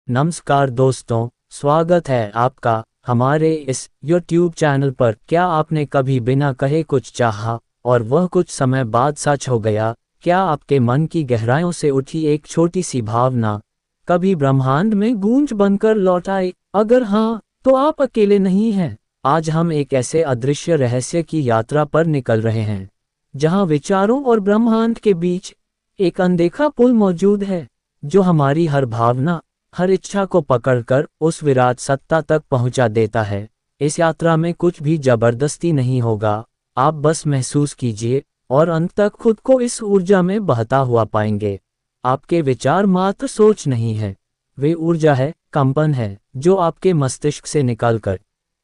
नमस्कार दोस्तों, स्वागत है आपका हमारे इस YouTube चैनल पर। क्या आपने कभी बिना कहे कुछ चाहा और वह कुछ समय बाद सच हो गया? क्या आपके मन की गहराइयों से उठी एक छोटी सी भावना कभी ब्रह्मांड में गूंज बनकर लौट आई? अगर हाँ, तो आप अकेले नहीं हैं। आज हम एक ऐसे अदृश्य रहस्य की यात्रा पर निकल रहे हैं, जहां विचारों और ब्रह्मांड के बीच एक अनदेखा पुल मौजूद है, जो हमारी हर भावना, हर इच्छा को पकड़कर उस विराट सत्ता तक पहुंचा देता है। इस यात्रा में कुछ भी जबरदस्ती नहीं होगा, आप बस महसूस कीजिए और अंत तक खुद को इस ऊर्जा में बहता हुआ पाएंगे। आपके विचार मात्र सोच नहीं है, वे ऊर्जा है, कंपन है, जो आपके मस्तिष्क से निकलकर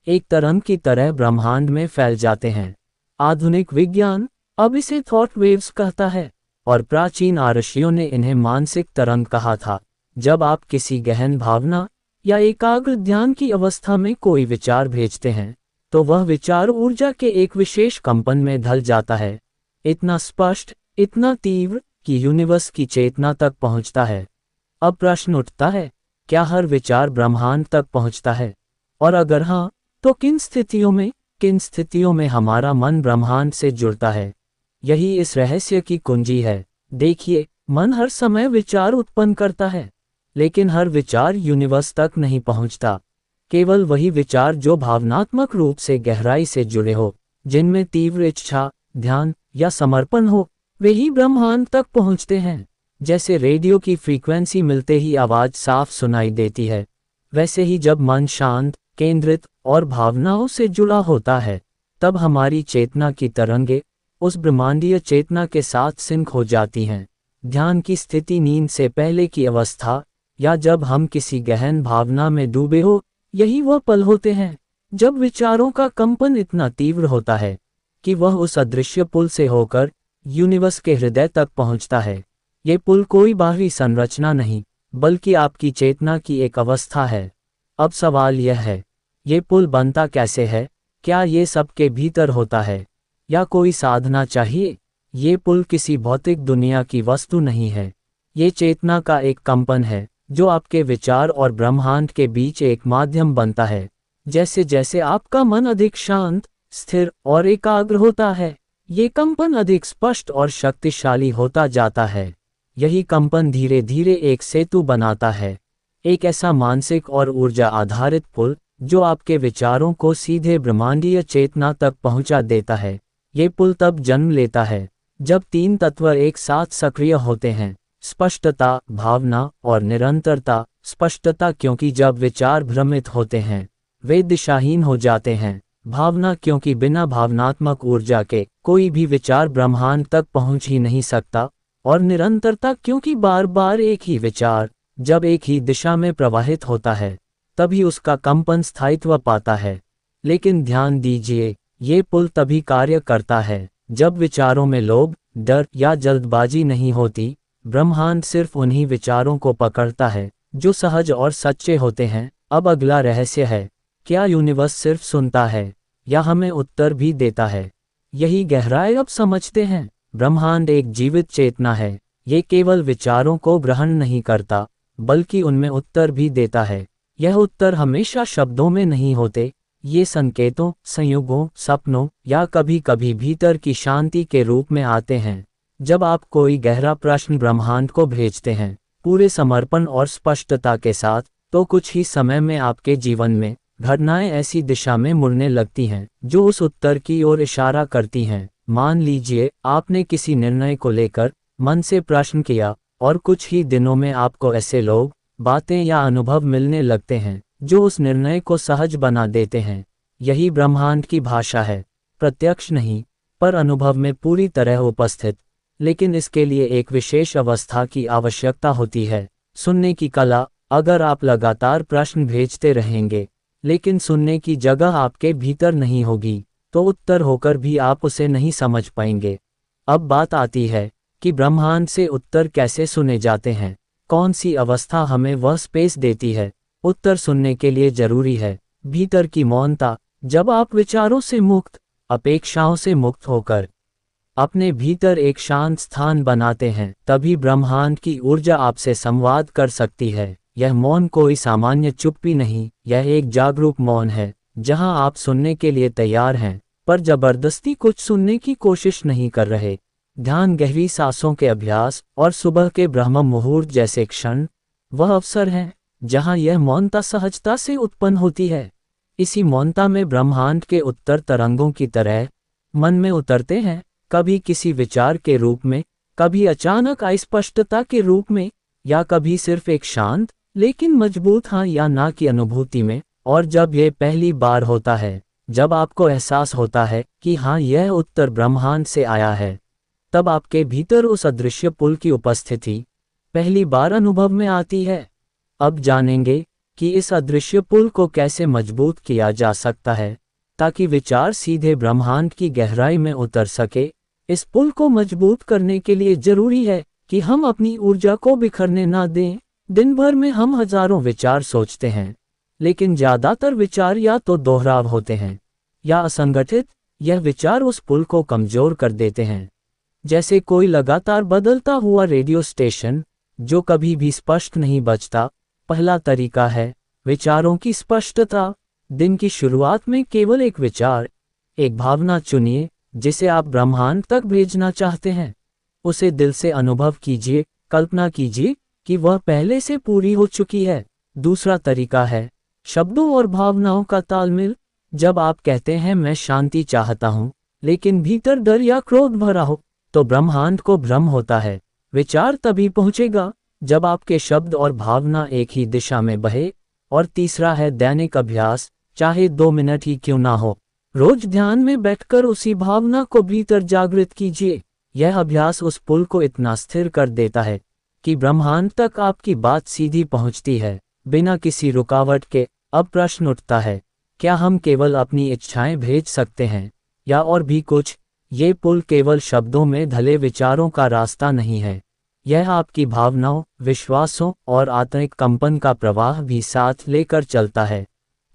एक तरंग की तरह ब्रह्मांड में फैल जाते हैं। आधुनिक विज्ञान अब इसे थॉट वेव्स कहता है, और प्राचीन ऋषियों ने इन्हें मानसिक तरंग कहा था। जब आप किसी गहन भावना या एकाग्र ध्यान की अवस्था में कोई विचार भेजते हैं, तो वह विचार ऊर्जा के एक विशेष कंपन में ढल जाता है, इतना स्पष्ट, इतना तीव्र कि यूनिवर्स की चेतना तक पहुंचता है। अब प्रश्न उठता है, क्या हर विचार ब्रह्मांड तक पहुंचता है? और अगर हाँ, तो किन स्थितियों में हमारा मन ब्रह्मांड से जुड़ता है? यही इस रहस्य की कुंजी है। देखिए, मन हर समय विचार उत्पन्न करता है, लेकिन हर विचार यूनिवर्स तक नहीं पहुंचता। केवल वही विचार जो भावनात्मक रूप से गहराई से जुड़े हो, जिनमें तीव्र इच्छा, ध्यान या समर्पण हो, वे ही ब्रह्मांड तक पहुंचते हैं। जैसे रेडियो की फ्रीक्वेंसी मिलते ही आवाज साफ सुनाई देती है, वैसे ही जब मन शांत, केंद्रित और भावनाओं से जुड़ा होता है, तब हमारी चेतना की तरंगे उस ब्रह्मांडीय चेतना के साथ सिंक हो जाती हैं। ध्यान की स्थिति, नींद से पहले की अवस्था, या जब हम किसी गहन भावना में डूबे हो, यही वह पल होते हैं जब विचारों का कंपन इतना तीव्र होता है कि वह उस अदृश्य पुल से होकर यूनिवर्स के हृदय तक पहुंचता है। ये पुल कोई बाहरी संरचना नहीं, बल्कि आपकी चेतना की एक अवस्था है। अब सवाल यह है, ये पुल बनता कैसे है? क्या ये सबके भीतर होता है, या कोई साधना चाहिए? ये पुल किसी भौतिक दुनिया की वस्तु नहीं है, ये चेतना का एक कंपन है, जो आपके विचार और ब्रह्मांड के बीच एक माध्यम बनता है। जैसे जैसे आपका मन अधिक शांत, स्थिर और एकाग्र होता है, ये कंपन अधिक स्पष्ट और शक्तिशाली होता जाता है। यही कंपन धीरे धीरे एक सेतु बनाता है, एक ऐसा मानसिक और ऊर्जा आधारित पुल जो आपके विचारों को सीधे ब्रह्मांडीय चेतना तक पहुंचा देता है। ये पुल तब जन्म लेता है जब तीन तत्व एक साथ सक्रिय होते हैं: स्पष्टता, भावना और निरंतरता। स्पष्टता क्योंकि जब विचार भ्रमित होते हैं, वे दिशाहीन हो जाते हैं। भावना क्योंकि बिना भावनात्मक ऊर्जा के कोई भी विचार ब्रह्मांड तक पहुंच ही नहीं सकता। और निरंतरता क्योंकि बार बार एक ही विचार जब एक ही दिशा में प्रवाहित होता है, तभी उसका कंपन स्थायित्व पाता है। लेकिन ध्यान दीजिए, ये पुल तभी कार्य करता है जब विचारों में लोभ, डर या जल्दबाजी नहीं होती। ब्रह्मांड सिर्फ उन्हीं विचारों को पकड़ता है जो सहज और सच्चे होते हैं। अब अगला रहस्य है, क्या यूनिवर्स सिर्फ सुनता है, या हमें उत्तर भी देता है? यही गहराई अब समझते हैं। ब्रह्मांड एक जीवित चेतना है, ये केवल विचारों को ग्रहण नहीं करता, बल्कि उनमें उत्तर भी देता है। यह उत्तर हमेशा शब्दों में नहीं होते, ये संकेतों, संयोगों, सपनों या कभी कभी भीतर की शांति के रूप में आते हैं। जब आप कोई गहरा प्रश्न ब्रह्मांड को भेजते हैं, पूरे समर्पण और स्पष्टता के साथ, तो कुछ ही समय में आपके जीवन में घटनाएं ऐसी दिशा में मुड़ने लगती हैं जो उस उत्तर की ओर इशारा करती हैं। मान लीजिए, आपने किसी निर्णय को लेकर मन से प्रश्न किया, और कुछ ही दिनों में आपको ऐसे लोग, बातें या अनुभव मिलने लगते हैं जो उस निर्णय को सहज बना देते हैं। यही ब्रह्मांड की भाषा है, प्रत्यक्ष नहीं, पर अनुभव में पूरी तरह उपस्थित। लेकिन इसके लिए एक विशेष अवस्था की आवश्यकता होती है, सुनने की कला। अगर आप लगातार प्रश्न भेजते रहेंगे, लेकिन सुनने की जगह आपके भीतर नहीं होगी, तो उत्तर होकर भी आप उसे नहीं समझ पाएंगे। अब बात आती है कि ब्रह्मांड से उत्तर कैसे सुने जाते हैं, कौन सी अवस्था हमें वह स्पेस देती है। उत्तर सुनने के लिए जरूरी है भीतर की मौनता। जब आप विचारों से मुक्त, अपेक्षाओं से मुक्त होकर अपने भीतर एक शांत स्थान बनाते हैं, तभी ब्रह्मांड की ऊर्जा आपसे संवाद कर सकती है। यह मौन कोई सामान्य चुप्पी नहीं, यह एक जागरूक मौन है, जहां आप सुनने के लिए तैयार हैं, पर जबरदस्ती कुछ सुनने की कोशिश नहीं कर रहे। ध्यान, गहरी सांसों के अभ्यास और सुबह के ब्रह्म मुहूर्त जैसे क्षण वह अवसर हैं जहां यह मौनता सहजता से उत्पन्न होती है। इसी मौनता में ब्रह्मांड के उत्तर तरंगों की तरह मन में उतरते हैं, कभी किसी विचार के रूप में, कभी अचानक अस्पष्टता के रूप में, या कभी सिर्फ एक शांत लेकिन मजबूत हाँ या ना की अनुभूति में। और जब यह पहली बार होता है, जब आपको एहसास होता है कि हाँ यह उत्तर ब्रह्मांड से आया है, तब आपके भीतर उस अदृश्य पुल की उपस्थिति पहली बार अनुभव में आती है। अब जानेंगे कि इस अदृश्य पुल को कैसे मजबूत किया जा सकता है ताकि विचार सीधे ब्रह्मांड की गहराई में उतर सके। इस पुल को मजबूत करने के लिए जरूरी है कि हम अपनी ऊर्जा को बिखरने ना दें। दिन भर में हम हजारों विचार सोचते हैं, लेकिन ज्यादातर विचार या तो दोहराव होते हैं या असंगठित। यह विचार उस पुल को कमजोर कर देते हैं, जैसे कोई लगातार बदलता हुआ रेडियो स्टेशन जो कभी भी स्पष्ट नहीं बजता। पहला तरीका है विचारों की स्पष्टता। दिन की शुरुआत में केवल एक विचार, एक भावना चुनिए जिसे आप ब्रह्मांड तक भेजना चाहते हैं। उसे दिल से अनुभव कीजिए, कल्पना कीजिए कि वह पहले से पूरी हो चुकी है। दूसरा तरीका है शब्दों और भावनाओं का तालमेल। जब आप कहते हैं मैं शांति चाहता हूं, लेकिन भीतर डर या क्रोध भरा हो, तो ब्रह्मांड को भ्रम होता है। विचार तभी पहुंचेगा जब आपके शब्द और भावना एक ही दिशा में बहे। और तीसरा है दैनिक अभ्यास, चाहे 2 मिनट ही क्यों ना हो। रोज ध्यान में बैठकर उसी भावना को भीतर जागृत कीजिए। यह अभ्यास उस पुल को इतना स्थिर कर देता है कि ब्रह्मांड तक आपकी बात सीधी पहुंचती है, बिना किसी रुकावट के। अब प्रश्न उठता है, क्या हम केवल अपनी इच्छाएं भेज सकते हैं या और भी कुछ? ये पुल केवल शब्दों में ढले विचारों का रास्ता नहीं है, यह आपकी भावनाओं, विश्वासों और आंतरिक कंपन का प्रवाह भी साथ लेकर चलता है।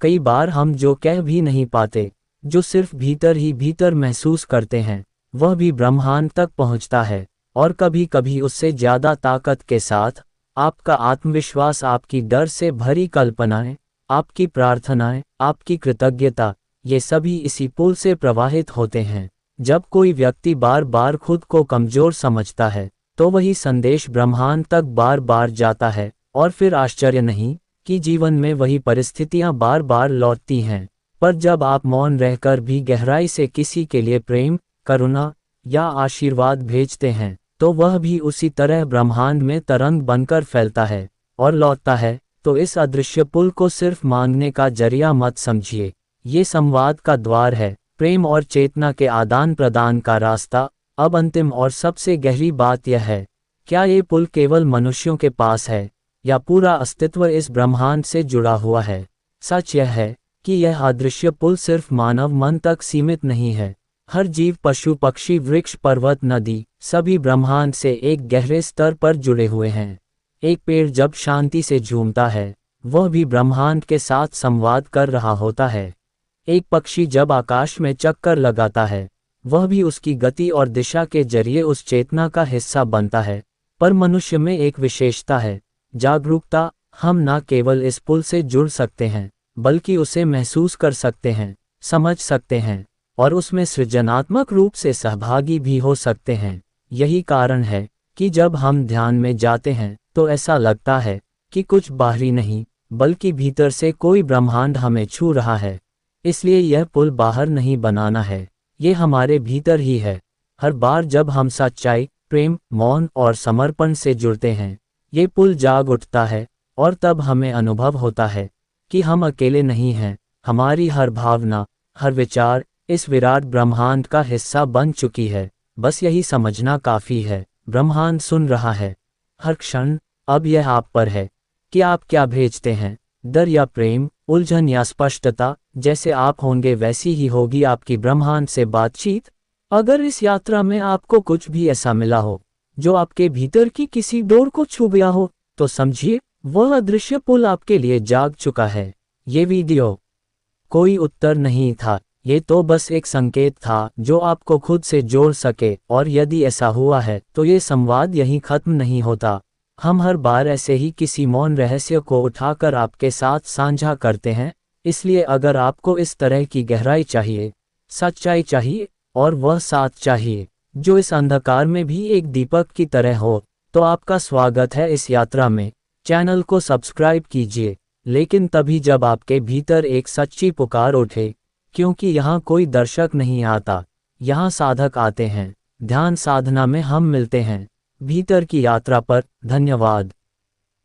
कई बार हम जो कह भी नहीं पाते, जो सिर्फ भीतर ही भीतर महसूस करते हैं, वह भी ब्रह्मांड तक पहुंचता है। और कभी कभी उससे ज्यादा ताकत के साथ। आपका आत्मविश्वास, आपकी डर से भरी कल्पनाएं, आपकी प्रार्थनाएं, आपकी कृतज्ञता, ये सभी इसी पुल से प्रवाहित होते हैं। जब कोई व्यक्ति बार बार खुद को कमजोर समझता है, तो वही संदेश ब्रह्मांड तक बार बार जाता है। और फिर आश्चर्य नहीं कि जीवन में वही परिस्थितियां बार बार लौटती हैं। पर जब आप मौन रहकर भी गहराई से किसी के लिए प्रेम, करुणा या आशीर्वाद भेजते हैं, तो वह भी उसी तरह ब्रह्मांड में तरंग बनकर फैलता है और लौटता है। तो इस अदृश्य पुल को सिर्फ मांगने का जरिया मत समझिए, ये संवाद का द्वार है, प्रेम और चेतना के आदान प्रदान का रास्ता। अब अंतिम और सबसे गहरी बात यह है, क्या ये पुल केवल मनुष्यों के पास है या पूरा अस्तित्व इस ब्रह्मांड से जुड़ा हुआ है? सच यह है कि यह अदृश्य पुल सिर्फ मानव मन तक सीमित नहीं है। हर जीव, पशु, पक्षी, वृक्ष, पर्वत, नदी, सभी ब्रह्मांड से एक गहरे स्तर पर जुड़े हुए हैं। एक पेड़ जब शांति से झूमता है, वह भी ब्रह्मांड के साथ संवाद कर रहा होता है। एक पक्षी जब आकाश में चक्कर लगाता है, वह भी उसकी गति और दिशा के जरिए उस चेतना का हिस्सा बनता है। पर मनुष्य में एक विशेषता है, जागरूकता। हम न केवल इस पुल से जुड़ सकते हैं, बल्कि उसे महसूस कर सकते हैं, समझ सकते हैं और उसमें सृजनात्मक रूप से सहभागी भी हो सकते हैं। यही कारण है कि जब हम ध्यान में जाते हैं, तो ऐसा लगता है कि कुछ बाहरी नहीं, बल्कि भीतर से कोई ब्रह्मांड हमें छू रहा है। इसलिए यह पुल बाहर नहीं बनाना है, ये हमारे भीतर ही है। हर बार जब हम सच्चाई, प्रेम, मौन और समर्पण से जुड़ते हैं, ये पुल जाग उठता है और तब हमें अनुभव होता है कि हम अकेले नहीं हैं। हमारी हर भावना, हर विचार इस विराट ब्रह्मांड का हिस्सा बन चुकी है। बस यही समझना काफी है, ब्रह्मांड सुन रहा है हर क्षण। अब यह आप पर है कि आप क्या भेजते हैं, डर या प्रेम, उलझन या स्पष्टता। जैसे आप होंगे वैसी ही होगी आपकी ब्रह्मांड से बातचीत। अगर इस यात्रा में आपको कुछ भी ऐसा मिला हो जो आपके भीतर की किसी डोर को छू गया हो, तो समझिए वह अदृश्य पुल आपके लिए जाग चुका है। ये वीडियो कोई उत्तर नहीं था, ये तो बस एक संकेत था जो आपको खुद से जोड़ सके। और यदि ऐसा हुआ है, तो ये संवाद यहीं खत्म नहीं होता। हम हर बार ऐसे ही किसी मौन रहस्य को उठाकर आपके साथ साझा करते हैं, इसलिए अगर आपको इस तरह की गहराई चाहिए, सच्चाई चाहिए, और वह साथ चाहिए जो इस अंधकार में भी एक दीपक की तरह हो, तो आपका स्वागत है इस यात्रा में। चैनल को सब्सक्राइब कीजिए, लेकिन तभी जब आपके भीतर एक सच्ची पुकार उठे, क्योंकि यहाँ कोई दर्शक नहीं आता, यहाँ साधक आते हैं। ध्यान साधना में हम मिलते हैं, भीतर की यात्रा पर। धन्यवाद।